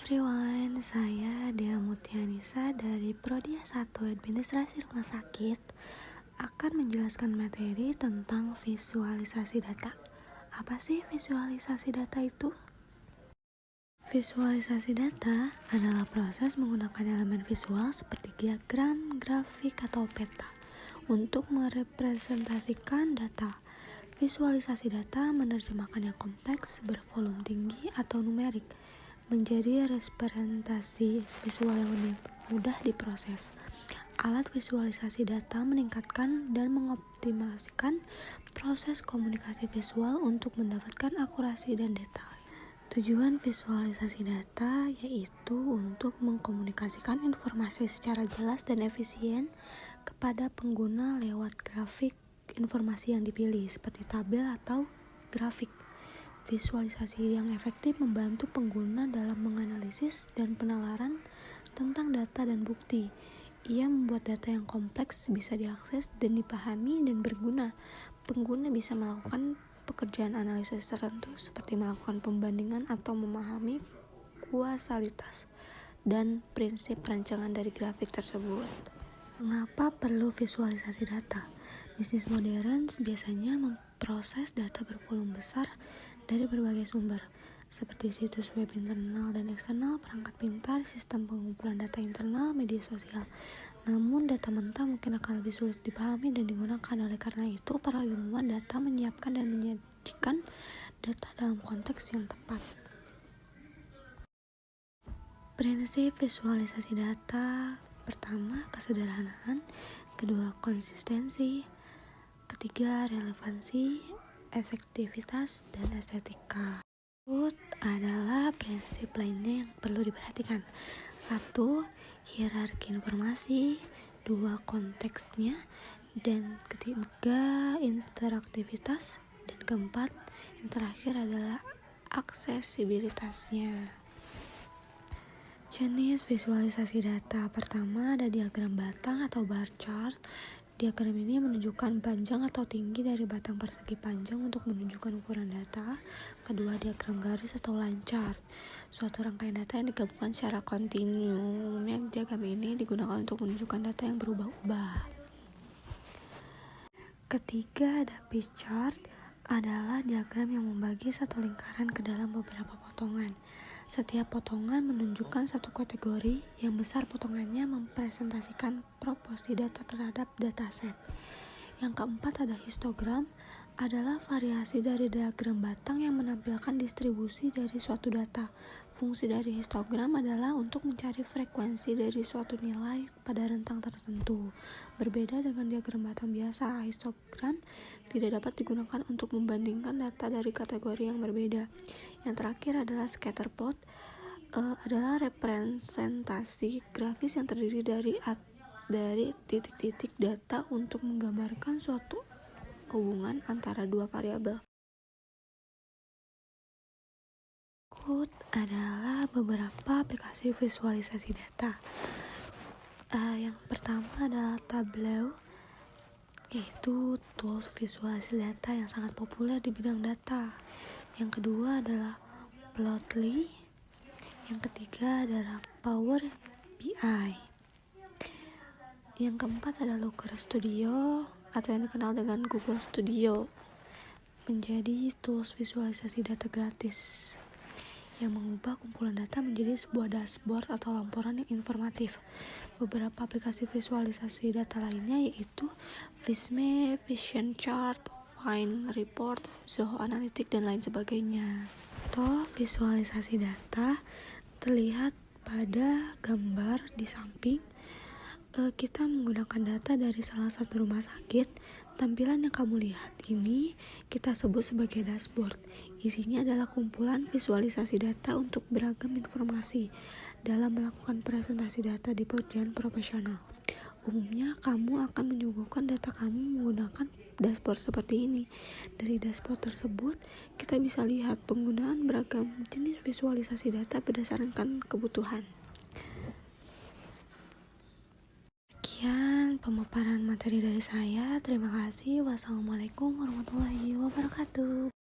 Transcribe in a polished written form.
everyone, saya Dea Mutianisa dari Prodi S1 Administrasi Rumah Sakit akan menjelaskan materi tentang visualisasi data. Apa sih visualisasi data itu? Visualisasi data adalah proses menggunakan elemen visual seperti diagram, grafik, atau peta untuk merepresentasikan data. Visualisasi data menerjemahkan yang kompleks, bervolume tinggi, atau numerik menjadi representasi visual yang lebih mudah diproses. Alat visualisasi data meningkatkan dan mengoptimasikan proses komunikasi visual untuk mendapatkan akurasi dan detail. Tujuan visualisasi data yaitu untuk mengkomunikasikan informasi secara jelas dan efisien kepada pengguna lewat grafik informasi yang dipilih seperti tabel atau grafik. Visualisasi yang efektif membantu pengguna dalam menganalisis dan penalaran tentang data dan bukti. Ia membuat data yang kompleks bisa diakses dan dipahami dan berguna. Pengguna bisa melakukan pekerjaan analisis tertentu seperti melakukan pembandingan atau memahami kausalitas dan prinsip rancangan dari grafik tersebut. Mengapa perlu visualisasi data? Bisnis modern biasanya memproses data bervolume besar dari berbagai sumber, seperti situs web internal dan eksternal, perangkat pintar, sistem pengumpulan data internal, media sosial. Namun, data mentah mungkin akan lebih sulit dipahami dan digunakan. Oleh karena itu, para ilmuwan data menyiapkan dan menyajikan data dalam konteks yang tepat. Prinsip visualisasi data: pertama, kesederhanaan; kedua, konsistensi; ketiga, relevansi, efektivitas, dan estetika. Adalah prinsip lainnya yang perlu diperhatikan. 1. Hierarki informasi. 2. Konteksnya. Dan ketiga, interaktivitas. Dan keempat, yang terakhir adalah aksesibilitasnya. Jenis visualisasi data: pertama, ada diagram batang atau bar chart. Diagram ini menunjukkan panjang atau tinggi dari batang persegi panjang untuk menunjukkan ukuran data. Kedua, diagram garis atau line chart, suatu rangkaian data yang digabungkan secara kontinu. Umumnya diagram ini digunakan untuk menunjukkan data yang berubah-ubah. Ketiga, ada pie chart, adalah diagram yang membagi satu lingkaran ke dalam beberapa potongan. Setiap potongan menunjukkan satu kategori, yang besar potongannya mempresentasikan proporsi data terhadap dataset. Yang keempat, ada histogram, adalah variasi dari diagram batang yang menampilkan distribusi dari suatu data. Fungsi dari histogram adalah untuk mencari frekuensi dari suatu nilai pada rentang tertentu. Berbeda dengan diagram batang biasa, histogram tidak dapat digunakan untuk membandingkan data dari kategori yang berbeda. Yang terakhir adalah scatter plot, adalah representasi grafis yang terdiri dari titik-titik data untuk menggambarkan suatu hubungan antara dua variabel. Adalah beberapa aplikasi visualisasi data. Yang pertama adalah Tableau, yaitu tools visualisasi data yang sangat populer di bidang data. Yang kedua adalah Plotly. Yang ketiga adalah Power BI. Yang keempat adalah Looker Studio atau yang dikenal dengan Google Studio, menjadi tools visualisasi data gratis yang mengubah kumpulan data menjadi sebuah dashboard atau lamporan yang informatif. Beberapa aplikasi visualisasi data lainnya yaitu Visme, Vision Chart, Find Report, Zoho Analytics, dan lain sebagainya. Visualisasi data terlihat pada gambar di samping. Kita menggunakan data dari salah satu rumah sakit. Tampilan yang kamu lihat ini kita sebut sebagai dashboard. Isinya adalah kumpulan visualisasi data untuk beragam informasi dalam melakukan presentasi data di pekerjaan profesional. Umumnya kamu akan menyuguhkan data kamu menggunakan dashboard seperti ini. Dari dashboard tersebut kita bisa lihat penggunaan beragam jenis visualisasi data berdasarkan kebutuhan. Sekian pemaparan materi dari saya. Terima kasih. Wassalamualaikum warahmatullahi wabarakatuh.